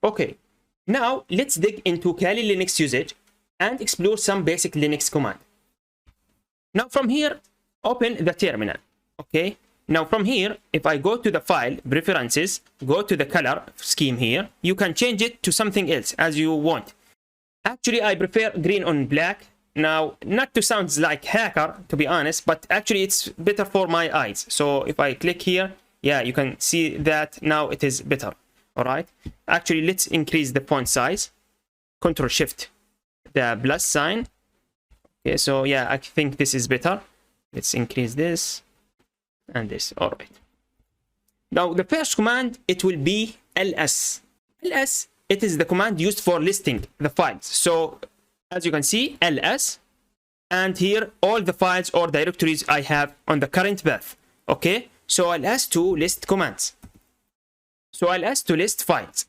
Okay, now let's dig into Kali Linux usage and explore some basic Linux command. Now from here, open the terminal. Okay, now from here, if I go to the file preferences, go to the color scheme here, you can change it to something else as you want. Actually, I prefer green on black. Now, not to sound like hacker, to be honest, but actually it's better for my eyes. So if I click here, yeah, you can see that now it is better. All right. Actually, let's increase the font size. Control Shift, the plus sign. Okay, so yeah, I think this is better. Let's increase this and this. All right. Now, the first command, it will be ls. ls, it is the command used for listing the files. So as you can see, ls, and here all the files or directories I have on the current path. Okay, so ls to list commands. So ls to list files.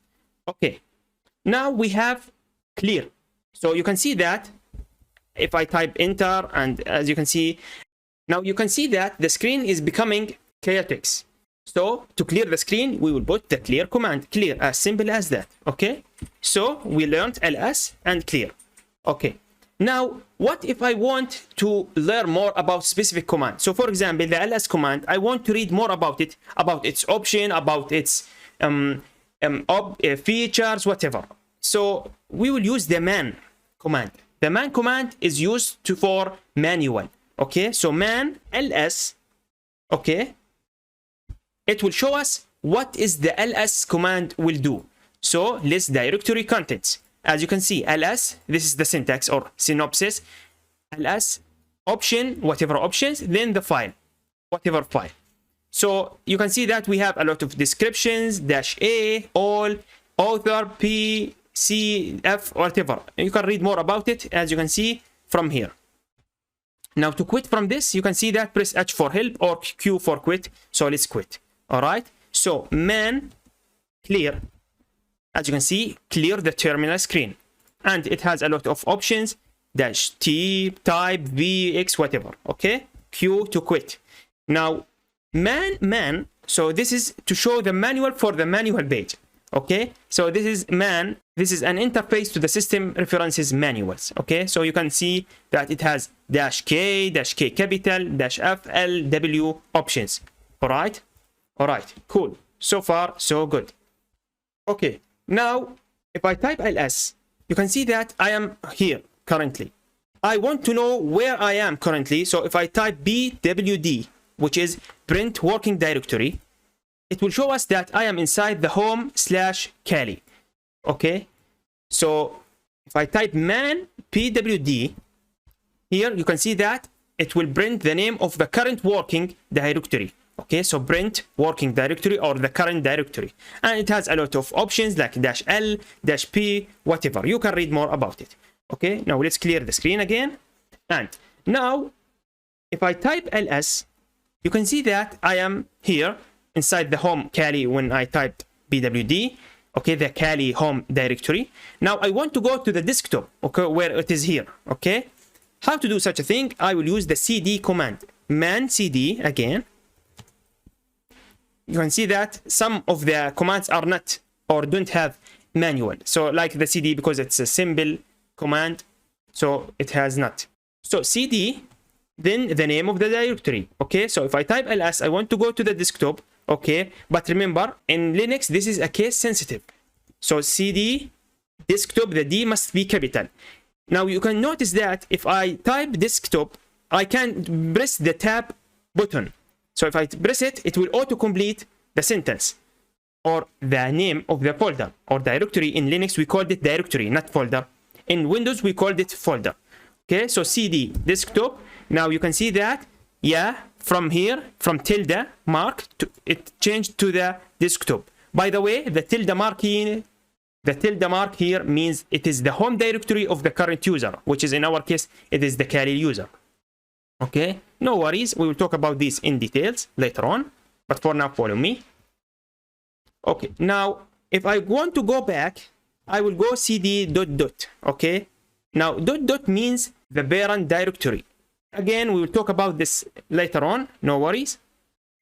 Okay, now we have clear. So you can see that if I type enter, and as you can see, now you can see that the screen is becoming chaotic. So to clear the screen, we will put the clear command. Clear, as simple as that. Okay, so we learned ls and clear. Okay, now what if I want to learn more about specific command? So for example, the ls command, I want to read more about it, about its option, about its features, whatever. So we will use the man command. The man command is used for manual. Okay, so man ls. Okay, it will show us what is the ls command will do. So list directory contents. As you can see, ls, this is the syntax or synopsis. ls option, whatever options, then the file, whatever file. So you can see that we have a lot of descriptions, -a, all, author, p, c, f, whatever. You can read more about it, as you can see from here. Now to quit from this, you can see that press H for help or Q for quit. So let's quit. All right. So man clear. As you can see, clear the terminal screen. And it has a lot of options. -t, type, v, x, whatever. Okay. Q to quit. Now man. So this is to show the manual for the manual page. Okay, so this is man. This is an interface to the system references manuals. Okay, so you can see that it has -k, -k capital, -f, l, w options. All right, cool. So far, so good. Okay, now if I type ls, you can see that I am here currently. I want to know where I am currently. So if I type bwd, which is print working directory, it will show us that I am inside the home/Kali. Okay, so if I type man pwd, here you can see that it will print the name of the current working directory. Okay, so print working directory or the current directory, and it has a lot of options like -l, -p, whatever. You can read more about it. Okay, now let's clear the screen again. And now if I type ls, you can see that I am here inside the home Kali when I typed pwd. Okay, the Kali home directory. Now I want to go to the desktop, okay, where it is here. Okay, how to do such a thing? I will use the cd command. Man cd again. You can see that some of the commands are not or don't have manual. So like the cd, because it's a simple command, so it has not. So cd, then the name of the directory. Okay, so if I type ls, I want to go to the desktop. Okay, but remember in Linux this is a case sensitive. So cd desktop, the d must be capital. Now you can notice that if I type desktop, I can press the tab button. So if I press it, it will auto-complete the sentence or the name of the folder or directory. In Linux we called it directory, not folder. In Windows we called it folder. Okay, so cd desktop. Now you can see that, yeah, from here, from tilde mark, it changed to the desktop. By the way, the tilde mark here means it is the home directory of the current user, which is in our case, it is the Kali user. Okay, no worries. We will talk about this in details later on, but for now, follow me. Okay, now if I want to go back, I will go cd ... Okay, now ... means the parent directory. Again, we will talk about this later on, no worries.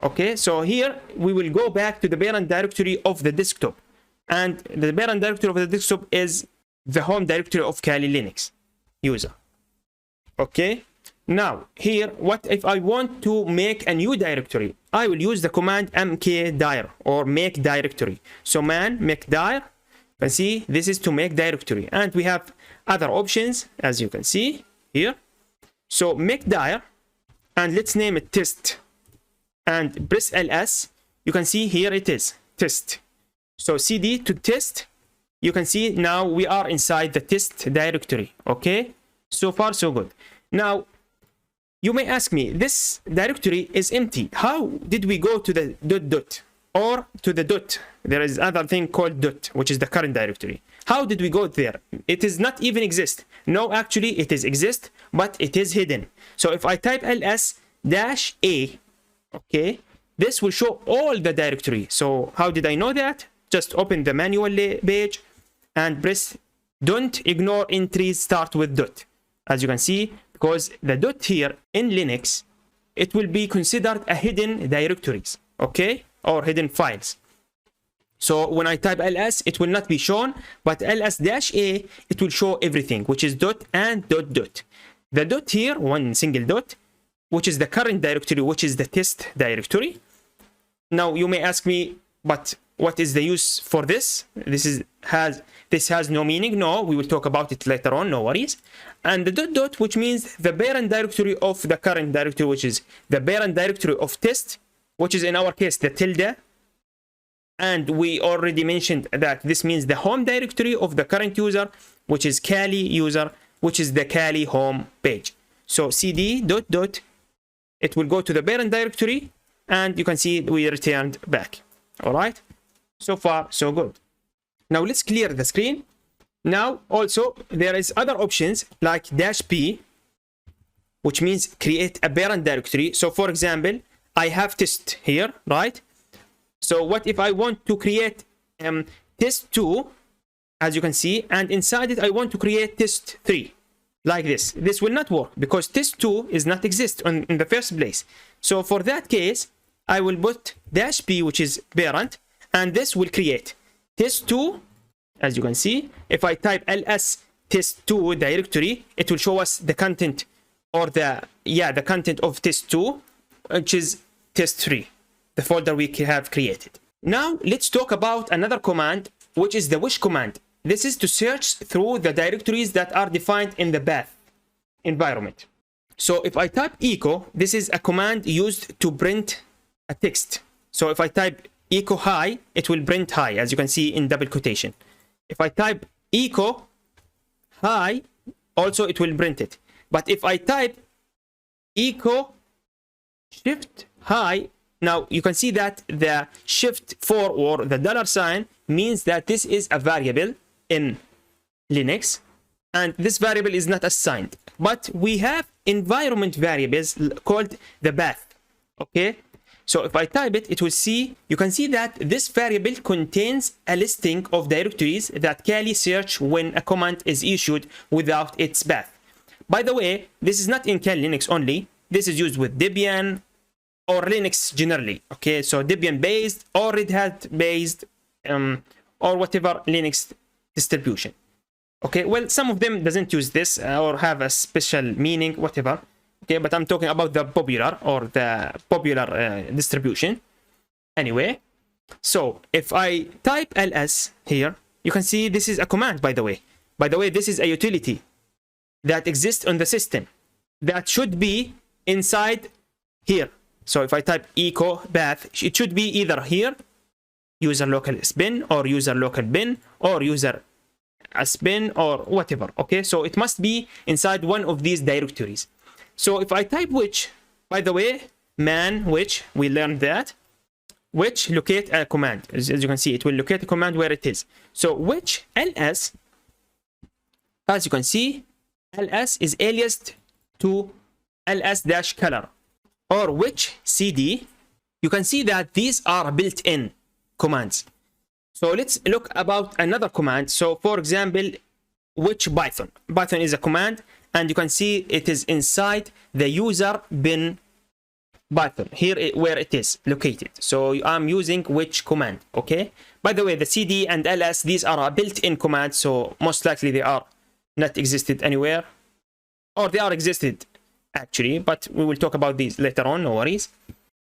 Okay, so here we will go back to the parent directory of the desktop. and the parent directory of the desktop is the home directory of Kali Linux user. Okay, now here, what if I want to make a new directory? I will use the command mkdir or make directory. So man make dir, you can see this is to make directory, and we have other options as you can see here. So make dir, and let's name it test, and press ls. You can see here it is test. So cd to test. You can see now we are inside the test directory. Okay, so far so good. Now you may ask me, this directory is empty. How did we go to the dot or to the dot? There is other thing called dot, which is the current directory. How did we go there? It is not even exist. No, actually it is exist, but it is hidden. So if I type ls-a, okay, this will show all the directory. So how did I know that? Just open the manual page and press don't ignore entries start with dot. As you can see, because the dot here in Linux, it will be considered a hidden directories, okay, or hidden files. So when I type ls, it will not be shown, but ls-a, it will show everything, which is dot and dot dot. The dot here, one single dot, which is the current directory, which is the test directory. Now you may ask me, but what is the use for this? This has no meaning. No, we will talk about it later on, no worries. And the dot dot, which means the parent directory of the current directory, which is the parent directory of test, which is in our case the tilde. And we already mentioned that this means the home directory of the current user, which is Kali user, which is the Kali home page. So cd dot dot, it will go to the parent directory, and you can see we returned back. All right, so far so good. Now let's clear the screen. Now also there is other options like -p, which means create a parent directory. So for example, I have test here, right? So what if I want to create test2, as you can see, and inside it I want to create test3, like this? This will not work because test2 is not exist in the first place. So for that case, I will put -p, which is parent, and this will create test2. As you can see, if I type ls test2 directory, it will show us the content, or the content of test2, which is test3, the folder we have created. Now let's talk about another command, which is the wish command. This is to search through the directories that are defined in the path environment. So if I type echo, this is a command used to print a text. So if I type echo hi, it will print hi, as you can see in double quotation. If I type echo hi, also it will print it. But if I type echo shift hi, now you can see that the shift 4 or the $sign means that this is a variable in Linux, and this variable is not assigned. But we have environment variables called the path. Okay, so if I type it, it will see, you can see that this variable contains a listing of directories that Kali search when a command is issued without its path. By the way, this is not in Kali Linux only. This is used with Debian or Linux generally. Okay, so Debian based or Red Hat based or whatever Linux distribution. Okay, well, some of them doesn't use this or have a special meaning, whatever. Okay, but I'm talking about the popular distribution. Anyway, so if I type ls here, you can see this is a command, by the way. By the way, this is a utility that exists on the system that should be inside here. So if I type echo path, it should be either here, user local bin, or user local bin, or user bin, or whatever. Okay, so it must be inside one of these directories. So if I type which, by the way, man which, we learned that, which locate a command. As you can see, it will locate a command where it is. So which ls, as you can see, ls is aliased to ls-color, or which cd. You can see that these are built-in commands. So let's look about another command. So for example, which Python. Python is a command, and you can see it is inside the user bin Python, here where it is located. So I'm using which command, okay? By the way, the cd and ls, these are built-in commands, so most likely they are not existed anywhere, or they are existed actually, but we will talk about these later on, no worries.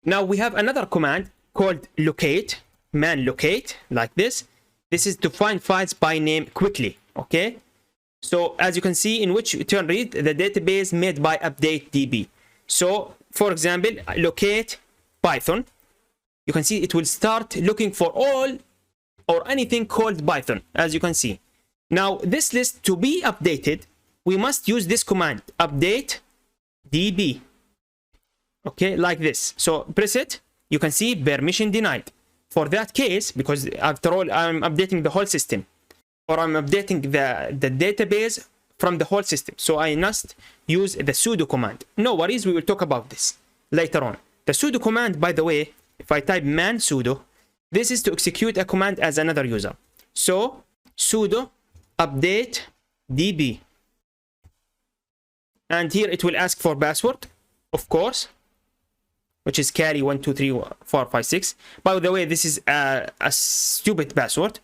Now we have another command called locate, man locate, like this. This is to find files by name quickly, okay? So as you can see, in which turn read the database made by update db. So for example, locate Python, you can see it will start looking for all or anything called Python, as you can see. Now this list to be updated, we must use this command, update db, okay, like this. So press it, you can see permission denied. For that case, because after all I'm updating the whole system, or I'm updating the database from the whole system, so I must use the sudo command. No worries, we will talk about this later on. The sudo command, by the way, if I type man sudo, this is to execute a command as another user. So sudo update db, and here it will ask for password, of course, which is carry 1 2 3 4 5 6. By the way, this is a stupid password,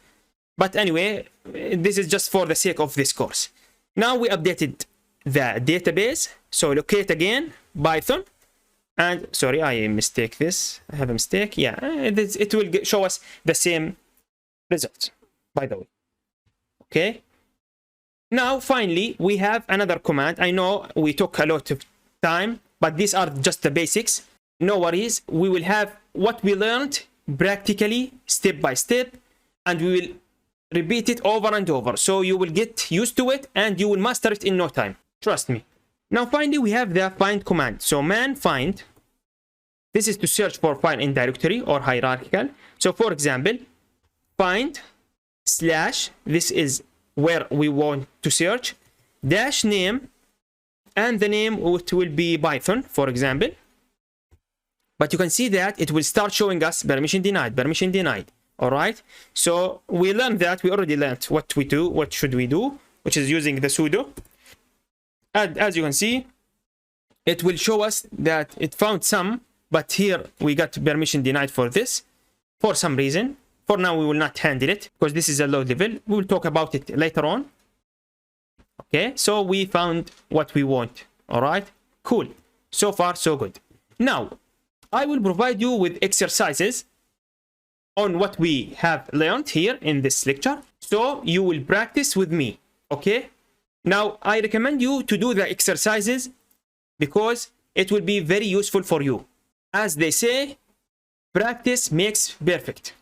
but anyway, this is just for the sake of this course. Now we updated the database, so locate again Python, and sorry, I mistake this, I have a mistake. Yeah, it will show us the same results, by the way. Okay, now finally we have another command. I know we took a lot of time, but these are just the basics. No worries, we will have what we learned practically step by step, and we will repeat it over and over, so you will get used to it and you will master it in no time, trust me. Now finally we have the find command. So man find, this is to search for file in directory or hierarchical. So for example, find slash, this is where we want to search, dash name, and the name it will be Python, for example. But you can see that it will start showing us permission denied, permission denied. All right, so we learned that, we already learned what we do, what should we do, which is using the sudo. And as you can see, it will show us that it found some, but here we got permission denied for this for some reason. For now we will not handle it because this is a low level, we will talk about it later on. Okay, so we found what we want. All right, cool, so far so good. Now I will provide you with exercises on what we have learned here in this lecture, so you will practice with me. Okay, now I recommend you to do the exercises because it will be very useful for you. As they say, practice makes perfect.